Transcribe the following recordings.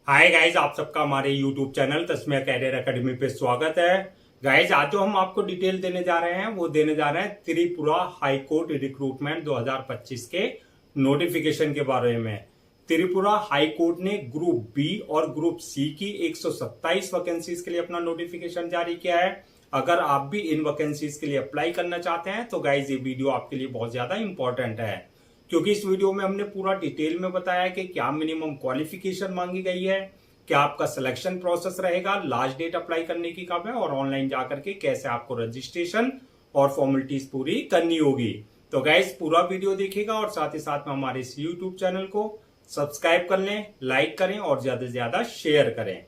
Hi guys, आप सबका हमारे YouTube channel Tasmiya career academy पे स्वागत है। गाइज, आज जो हम आपको डिटेल देने जा रहे हैं वो देने जा रहे हैं त्रिपुरा हाई कोर्ट रिक्रूटमेंट 2025 के नोटिफिकेशन के बारे में। त्रिपुरा हाई कोर्ट ने ग्रुप बी और ग्रुप सी की 127 वैकेंसीज के लिए अपना नोटिफिकेशन जारी किया है। अगर आप भी इन वैकेंसीज के लिए अप्लाई करना चाहते हैं तो गाइज ये वीडियो आपके लिए बहुत ज्यादा इंपॉर्टेंट है, क्योंकि इस वीडियो में हमने पूरा डिटेल में बताया है कि क्या मिनिमम क्वालिफिकेशन मांगी गई है, क्या आपका सिलेक्शन प्रोसेस रहेगा, लास्ट डेट अप्लाई करने की कब है और ऑनलाइन जाकर के कैसे आपको रजिस्ट्रेशन और फॉर्मेलिटीज पूरी करनी होगी। तो गाइस पूरा वीडियो देखिएगा और साथ ही साथ में हमारे इस यूट्यूब चैनल को सब्सक्राइब कर लें, लाइक करें और ज्यादा से ज्यादा शेयर करें।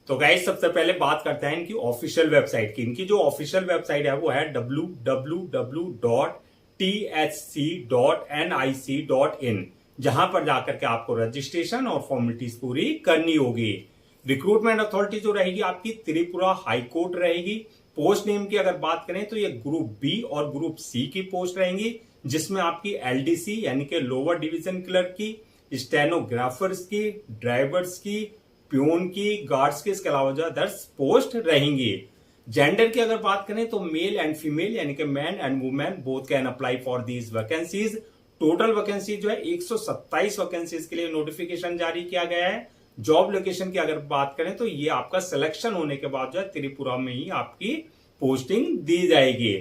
तो गाइस सबसे पहले बात करते हैं इनकी ऑफिशियल वेबसाइट की। इनकी जो ऑफिशियल वेबसाइट है वो है www.thc.nic.in, जहां पर जाकर के आपको रजिस्ट्रेशन और फॉर्मेलिटीज पूरी करनी होगी। रिक्रूटमेंट अथॉरिटी जो रहेगी आपकी त्रिपुरा हाई कोर्ट रहेगी। पोस्ट नेम की अगर बात करें तो ये ग्रुप बी और ग्रुप सी की पोस्ट रहेंगी, जिसमें आपकी एलडीसी यानी कि लोअर डिवीजन क्लर्क की, स्टेनोग्राफर्स की, ड्राइवर्स की, प्यून की, गार्ड्स की, इसके अलावा जो अदर्स पोस्ट रहेंगी। जेंडर की अगर बात करें तो मेल एंड फीमेल यानी कि man and women both can apply for these vacancies. Total vacancy जो है 127 वैकेंसीज के लिए नोटिफिकेशन जारी किया गया है। जॉब लोकेशन की अगर बात करें तो ये आपका सिलेक्शन होने के बाद जो है त्रिपुरा में ही आपकी पोस्टिंग दी जाएगी।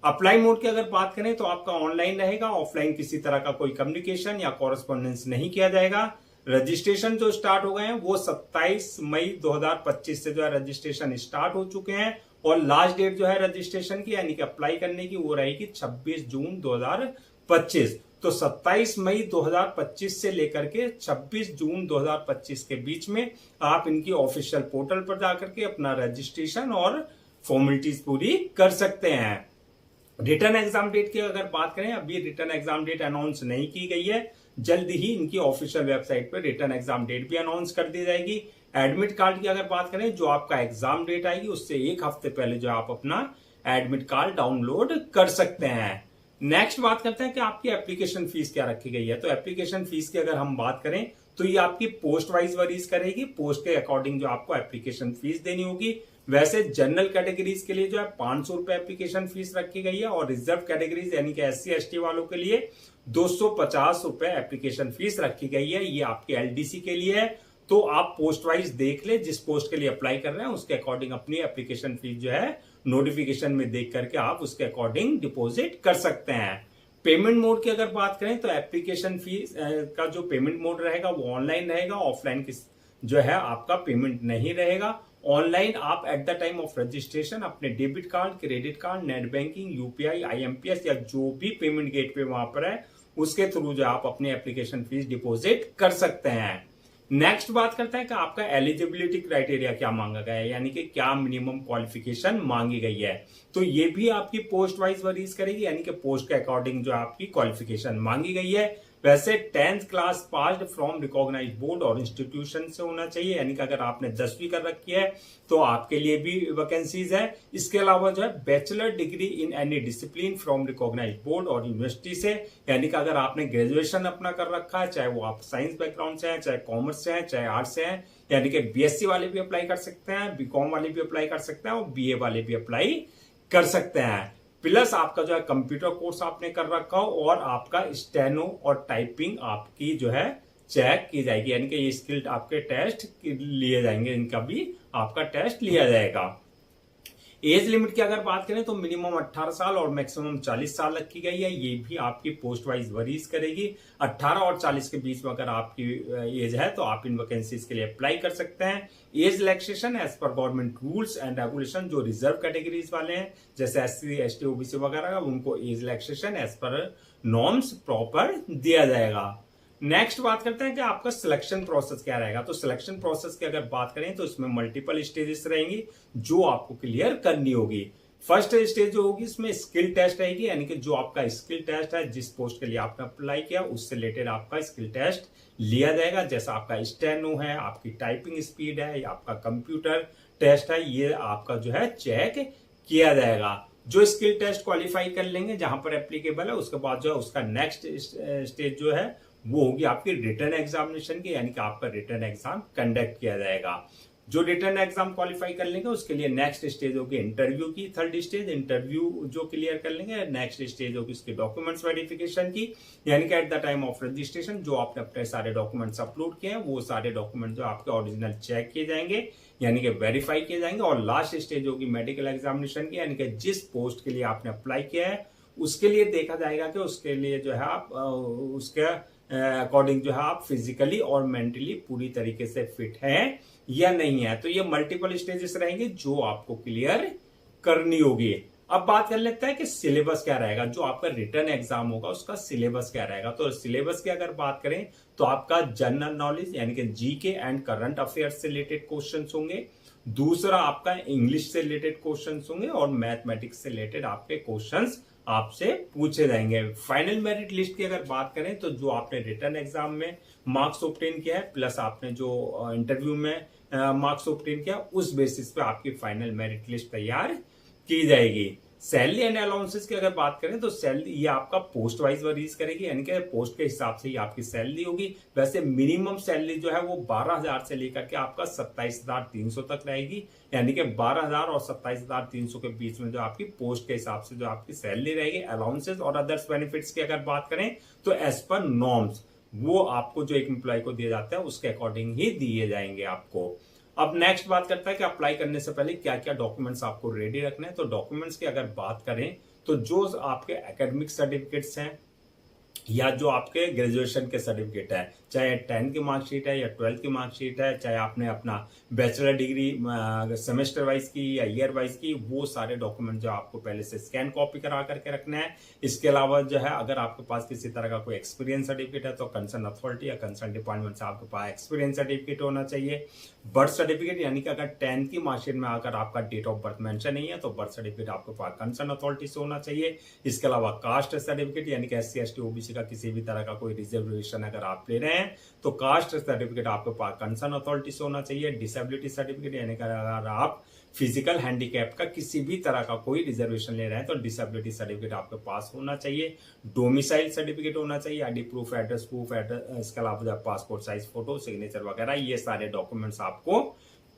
अप्लाई मोड की अगर बात करें तो आपका ऑनलाइन रहेगा, ऑफलाइन किसी तरह का कोई कम्युनिकेशन या कॉरेस्पॉन्डेंस नहीं किया जाएगा। रजिस्ट्रेशन जो स्टार्ट हो गए हैं वो 27 मई 2025 से जो है रजिस्ट्रेशन स्टार्ट हो चुके हैं और लास्ट डेट जो है रजिस्ट्रेशन की यानी कि अप्लाई करने की वो रहेगी 26 जून 2025। तो 27 मई 2025 से लेकर के 26 जून 2025 के बीच में आप इनकी ऑफिशियल पोर्टल पर जाकर के अपना रजिस्ट्रेशन और फॉर्मेलिटीज पूरी कर सकते हैं। रिटर्न एग्जाम डेट की अगर बात करें, अभी रिटर्न एग्जाम डेट अनाउंस नहीं की गई है। जल्द ही इनकी ऑफिशियल वेबसाइट पर रिटर्न एग्जाम डेट भी अनाउंस कर दी जाएगी। एडमिट कार्ड की अगर बात करें, जो आपका एग्जाम डेट आएगी उससे एक हफ्ते पहले जो आप अपना एडमिट कार्ड डाउनलोड कर सकते हैं। नेक्स्ट बात करते हैं कि आपकी एप्लीकेशन फीस क्या रखी गई है। तो एप्लीकेशन फीस की अगर हम बात करें तो ये आपकी पोस्ट वाइज वरीज करेगी। पोस्ट के अकॉर्डिंग जो आपको एप्लीकेशन फीस देनी होगी। वैसे जनरल कैटेगरीज के लिए जो है 500 रुपए एप्लीकेशन फीस रखी गई है और रिजर्व कैटेगरीज यानी कि SC ST वालों के लिए 250 रुपए एप्लीकेशन फीस रखी गई है। ये आपके LDC के लिए है। तो आप पोस्ट वाइज देख ले, जिस पोस्ट के लिए अप्लाई कर रहे हैं उसके अकॉर्डिंग अपनी एप्लीकेशन फीस जो है नोटिफिकेशन में देख करके आप उसके अकॉर्डिंग डिपॉजिट कर सकते हैं। पेमेंट मोड की अगर बात करें तो एप्लीकेशन फीस का जो पेमेंट मोड रहेगा वो ऑनलाइन रहेगा, ऑफलाइन जो है आपका पेमेंट नहीं रहेगा। ऑनलाइन आप at the time of registration अपने debit card, credit card, net banking, UPI, IMPS या जो भी पेमेंट गेटवे वहां पर है उसके थ्रू जो आप अपनी एप्लीकेशन फीस डिपॉजिट कर सकते हैं। नेक्स्ट बात करते हैं कि आपका एलिजिबिलिटी क्राइटेरिया क्या मांगा गया है, यानी कि क्या मिनिमम क्वालिफिकेशन मांगी गई है। तो ये भी आपकी पोस्ट वाइज वरीज करेगी, यानी कि पोस्ट के अकॉर्डिंग जो आपकी क्वालिफिकेशन मांगी गई है। वैसे 10th class passed from recognised board और इंस्टीट्यूशन से होना चाहिए, यानी कि अगर आपने 10वीं कर रखी है तो आपके लिए भी वैकेंसीज है। इसके अलावा जो है bachelor degree in any discipline from recognised board और यूनिवर्सिटी से, यानी कि अगर आपने ग्रेजुएशन अपना कर रखा है, चाहे वो आप साइंस बैकग्राउंड से हैं, चाहे कॉमर्स से हैं, चाहे आर्ट्स से हैं, यानी कि BSc वाले भी अप्लाई कर सकते हैं, BCom वाले भी अप्लाई कर सकते हैं और BA वाले भी अप्लाई कर सकते हैं। प्लस आपका जो है कंप्यूटर कोर्स आपने कर रखा हो और आपका स्टेनो और टाइपिंग आपकी जो है चेक की जाएगी, यानी कि ये स्किल्ड आपके टेस्ट लिए जाएंगे, इनका भी आपका टेस्ट लिया जाएगा। एज लिमिट की अगर बात करें तो मिनिमम 18 साल और मैक्सिमम 40 साल रखी गई है। ये भी आपकी पोस्ट वाइज वरीज करेगी। 18 और 40 के बीच में अगर आपकी एज है तो आप इन वैकेंसीज के लिए अप्लाई कर सकते हैं। Age relaxation as per government rules and regulation, जो रिजर्व कैटेगरीज वाले हैं जैसे SC ST OBC वगैरह, उनको age relaxation as per norms proper दिया जाएगा। नेक्स्ट बात करते हैं कि आपका सिलेक्शन प्रोसेस क्या रहेगा। तो सिलेक्शन प्रोसेस की अगर बात करें तो इसमें मल्टीपल स्टेजेस रहेंगी जो आपको क्लियर करनी होगी। फर्स्ट स्टेज जो होगी इसमें स्किल टेस्ट रहेगी, यानी कि जो आपका स्किल टेस्ट है, जिस पोस्ट के लिए आपने अप्लाई किया उससे रिलेटेड आपका स्किल टेस्ट लिया जाएगा। जैसा आपका स्टेनो है, आपकी टाइपिंग स्पीड है या आपका कंप्यूटर टेस्ट है, ये आपका जो है चेक किया जाएगा। जो स्किल टेस्ट क्वालिफाई कर लेंगे जहां पर एप्लीकेबल है, उसके बाद जो है उसका नेक्स्ट स्टेज जो है वो होगी आपकी रिटर्न एग्जामिनेशन की, यानी कि आपका रिटर्न एग्जाम कंडक्ट किया जाएगा। जो रिटर्न एग्जाम क्वालिफाई कर लेंगे उसके लिए नेक्स्ट स्टेज होगी इंटरव्यू की, थर्ड स्टेज इंटरव्यू जो क्लियर कर लेंगे, नेक्स्ट स्टेज होगी उसके डॉक्यूमेंट्स वेरिफिकेशन की, यानी कि eight the time of registration जो आपने अपने सारे डॉक्यूमेंट्स अपलोड किए हैं वो सारे डॉक्यूमेंट जो आपके ओरिजिनल चेक किए जाएंगे, यानी कि वेरीफाई किए जाएंगे। और लास्ट स्टेज होगी मेडिकल एग्जामिनेशन की, यानी कि जिस पोस्ट के लिए आपने अप्लाई किया है उसके लिए देखा जाएगा कि उसके लिए जो है आप उसके अकॉर्डिंग जो है आप फिजिकली और मेंटली पूरी तरीके से फिट हैं या नहीं है। तो ये मल्टीपल स्टेजेस रहेंगे जो आपको क्लियर करनी होगी। अब बात कर लेते हैं कि सिलेबस क्या रहेगा, जो आपका रिटर्न एग्जाम होगा उसका सिलेबस क्या रहेगा। तो सिलेबस की अगर बात करें तो आपका जनरल नॉलेज यानी कि जीके एंड करंट अफेयर्स से रिलेटेड क्वेश्चंस होंगे, दूसरा आपका इंग्लिश से रिलेटेड क्वेश्चंस होंगे और मैथमेटिक्स से रिलेटेड आपके क्वेश्चंस आपसे पूछे जाएंगे। फाइनल मेरिट लिस्ट की अगर बात करें तो जो आपने रिटर्न एग्जाम में मार्क्स ऑब्टेन किया है प्लस आपने जो इंटरव्यू में मार्क्स ऑब्टेन किया उस बेसिस पे आपकी फाइनल मेरिट लिस्ट तैयार की जाएगी। सैलरी एंड अलाउंसेस की अगर बात करें तो सैलरी ये आपका पोस्ट वाइज वरीज करेगी, यानी कि पोस्ट के हिसाब से ही आपकी सैलरी होगी। वैसे मिनिमम सैलरी जो है वो 12,000 से लेकर के आपका 27,300 तक रहेगी, यानी कि 12,000 और 27,300 के बीच में जो आपकी पोस्ट के हिसाब से जो आपकी सैलरी रहेगी। अलाउंसेस और अदर्स बेनिफिट्स की अगर बात करें तो एज पर नॉर्म्स वो आपको जो एक एम्प्लॉय को दिए जाते हैं उसके अकॉर्डिंग ही दिए जाएंगे आपको। अब नेक्स्ट बात करता है कि अप्लाई करने से पहले क्या क्या डॉक्यूमेंट्स आपको रेडी रखने हैं। तो डॉक्यूमेंट्स की अगर बात करें तो जो आपके एकेडमिक सर्टिफिकेट्स हैं या जो आपके ग्रेजुएशन के सर्टिफिकेट है, चाहे 10th की मार्कशीट है या 12th की मार्कशीट है, चाहे आपने अपना बैचलर डिग्री सेमेस्टर वाइज की या ईयर वाइज की, वो सारे डॉक्यूमेंट जो आपको पहले से स्कैन कॉपी करा करके रखना है। इसके अलावा जो है अगर आपके पास किसी तरह का कोई एक्सपीरियंस सर्टिफिकेट है तो कंसर्न अथॉरिटी या कंसर्न डिपार्टमेंट से आपके पास एक्सपीरियंस सर्टिफिकेट होना चाहिए। बर्थ सर्टिफिकेट यानी कि अगर 10th की मार्कशीट में अगर आपका डेट ऑफ बर्थ मेंशन नहीं है तो बर्थ सर्टिफिकेट आपके पास कंसर्न अथॉरिटी से होना चाहिए। इसके अलावा कास्ट सर्टिफिकेट यानी कि SC ST OBC का किसी भी तरह का कोई रिजर्वेशन अगर आप ले रहे हैं तो कास्ट सर्टिफिकेट आपके पास कंसर्न अथॉरिटी से होना चाहिए। डिसेबिलिटी सर्टिफिकेट यानी कि अगर आप फिजिकल हैंडीकैप का किसी भी तरह का कोई रिजर्वेशन ले रहे हैं तो डिसेबिलिटी सर्टिफिकेट आपके पास होना चाहिए। डोमिसाइल सर्टिफिकेट होना चाहिए, ID प्रूफ, एड्रेस प्रूफ, इसके अलावा पासपोर्ट साइज फोटो, सिग्नेचर वगैरह, ये सारे डॉक्यूमेंट्स आपको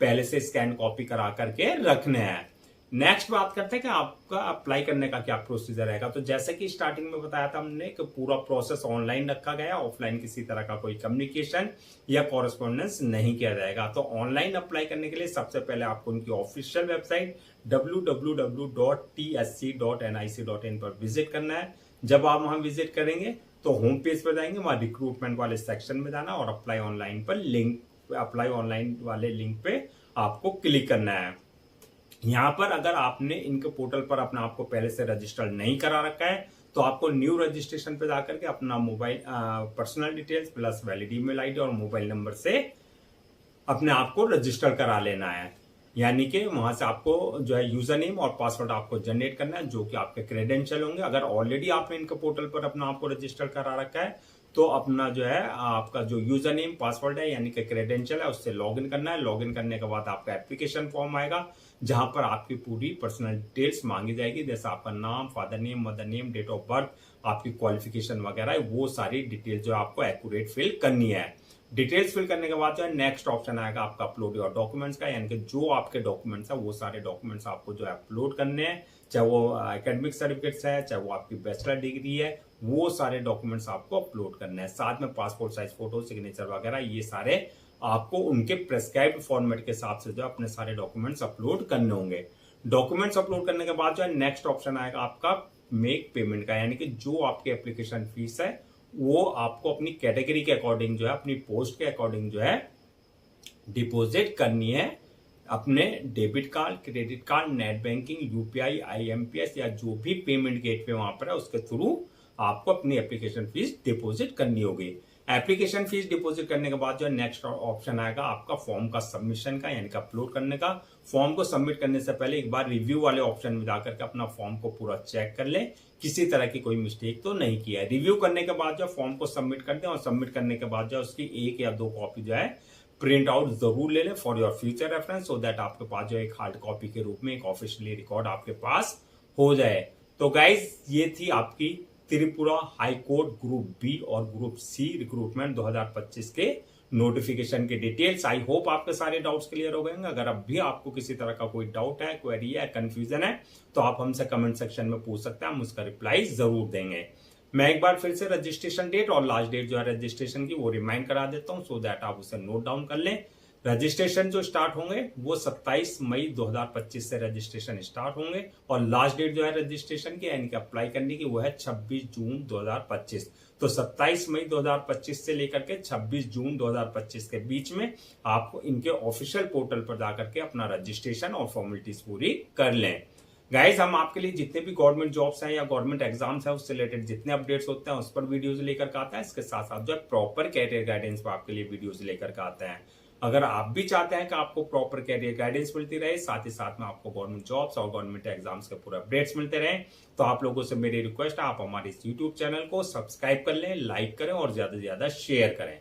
पहले से स्कैन कॉपी करा करके रखने हैं। नेक्स्ट बात करते हैं कि आपका अप्लाई करने का क्या प्रोसीजर रहेगा। तो जैसे कि स्टार्टिंग में बताया था हमने कि पूरा प्रोसेस ऑनलाइन रखा गया, ऑफलाइन किसी तरह का कोई कम्युनिकेशन या कॉरेस्पॉन्डेंस नहीं किया जाएगा। तो ऑनलाइन अप्लाई करने के लिए सबसे पहले आपको उनकी ऑफिशियल वेबसाइट www.tsc.nic.in पर विजिट करना है। जब आप वहां विजिट करेंगे तो होम पेज पर जाएंगे, वहां रिक्रूटमेंट वाले सेक्शन में जाना और अप्लाई ऑनलाइन पर अप्लाई ऑनलाइन वाले लिंक पे आपको क्लिक करना है। यहां पर अगर आपने इनके पोर्टल पर अपना आपको पहले से रजिस्टर नहीं करा रखा है तो आपको न्यू रजिस्ट्रेशन पे जाकर के अपना mobile personal details plus valid email ID और मोबाइल नंबर से अपने आप को रजिस्टर करा लेना है। यानी कि वहां से आपको जो है यूजर नेम और पासवर्ड आपको जनरेट करना है जो कि आपके क्रेडेंशियल होंगे। अगर ऑलरेडी आपने इनके पोर्टल पर अपना आपको रजिस्टर करा रखा है तो अपना जो है आपका जो यूजर नेम पासवर्ड है यानी कि क्रेडेंशियल है उससे लॉगिन करना है। लॉगिन करने के बाद आपका एप्लीकेशन फॉर्म आएगा जहां पर आपकी पूरी पर्सनल डिटेल्स मांगी जाएगी, जैसे आपका नाम, father name, mother name, date of birth, आपकी क्वालिफिकेशन वगैरह, वो सारी डिटेल्स जो आपको एक्यूरेट फिल करनी है। डिटेल्स फिल करने के बाद जो है नेक्स्ट ऑप्शन आएगा आपका अपलोड योर डॉक्यूमेंट्स का, यानी कि जो आपके डॉक्यूमेंट्स है वो सारे डॉक्यूमेंट्स आपको जो है अपलोड करने हैं, चाहे वो एकेडमिक सर्टिफिकेट्स है, चाहे वो आपकी बैचलर डिग्री है, वो सारे डॉक्यूमेंट्स आपको अपलोड करने हैं। साथ में पासपोर्ट साइज फोटो, सिग्नेचर वगैरह, ये सारे आपको उनके प्रेस्क्राइब्ड फॉर्मेट के हिसाब से जो अपने सारे डॉक्यूमेंट्स अपलोड करने होंगे। डॉक्यूमेंट्स अपलोड करने के बाद जो है नेक्स्ट ऑप्शन आएगा आपका मेक पेमेंट का, यानी कि जो आपकी एप्लीकेशन फीस है वो आपको अपनी कैटेगरी के अकॉर्डिंग जो है, अपनी पोस्ट के अकॉर्डिंग जो है डिपॉजिट करनी है अपने debit card, credit card, net banking, UPI, IMPS या जो भी पेमेंट गेटवे वहां पर है उसके थ्रू आपको अपनी एप्लीकेशन फीस डिपॉजिट करनी होगी। एप्लीकेशन फीस डिपॉजिट करने के बाद जो है नेक्स्ट ऑप्शन आएगा आपका फॉर्म का सबमिशन का, यानी कि अपलोड करने का। फॉर्म को सबमिट करने से पहले एक बार रिव्यू वाले ऑप्शन में जाकर के अपना फॉर्म को पूरा चेक कर ले, किसी तरह की कोई मिस्टेक तो नहीं किया है। रिव्यू करने के बाद जो फॉर्म को सबमिट कर दें और सबमिट करने के बाद जो उसकी 1 या 2 कॉपी जो है प्रिंट आउट जरूर ले लें for your future reference, so that आपके पास जो एक हार्ड कॉपी के रूप में एक ऑफिशियली रिकॉर्ड आपके पास हो जाए। तो गाइज ये थी आपकी Tripura high court group B और ग्रुप सी रिक्रूटमेंट 2025 के नोटिफिकेशन के डिटेल्स। आई होप आपके सारे डाउट्स क्लियर हो गए होंगे। अगर अब भी आपको किसी तरह का कोई डाउट है, क्वेरी है, कंफ्यूजन है तो आप हमसे कमेंट सेक्शन में पूछ सकते हैं, हम उसका रिप्लाई जरूर देंगे। मैं एक बार फिर से रजिस्ट्रेशन डेट और लास्ट डेट जो है रजिस्ट्रेशन की वो रिमाइंड करा देता हूं, सो दैट आप उसे नोट डाउन कर लें। रजिस्ट्रेशन जो स्टार्ट होंगे वो 27 मई 2025 से रजिस्ट्रेशन स्टार्ट होंगे और लास्ट डेट जो है रजिस्ट्रेशन की यानी कि अप्लाई करने की वो है 26 जून 2025। तो 27 मई 2025 से लेकर के 26 जून 2025 के बीच में आपको इनके ऑफिशियल पोर्टल पर जाकर के अपना रजिस्ट्रेशन और फॉर्मेलिटीज पूरी कर लें। गाइज, हम आपके लिए जितने भी गवर्नमेंट जॉब्स हैं या गवर्नमेंट एग्जाम्स हैं उससे रिलेटेड जितने अपडेट्स होते हैं उस पर वीडियोज लेकर के आते हैं। इसके साथ साथ जो है प्रॉपर कैरियर गाइडेंस पर आपके लिए वीडियोज लेकर के आते हैं। अगर आप भी चाहते हैं कि आपको प्रॉपर कैरियर गाइडेंस मिलती रहे, साथ ही साथ में आपको गवर्नमेंट जॉब्स और गवर्नमेंट एग्जाम्स के पूरे अपडेट्स मिलते रहे, तो आप लोगों से मेरी रिक्वेस्ट है आप हमारे इस यूट्यूब चैनल को सब्सक्राइब कर लें, लाइक करें और ज्यादा से ज्यादा शेयर करें।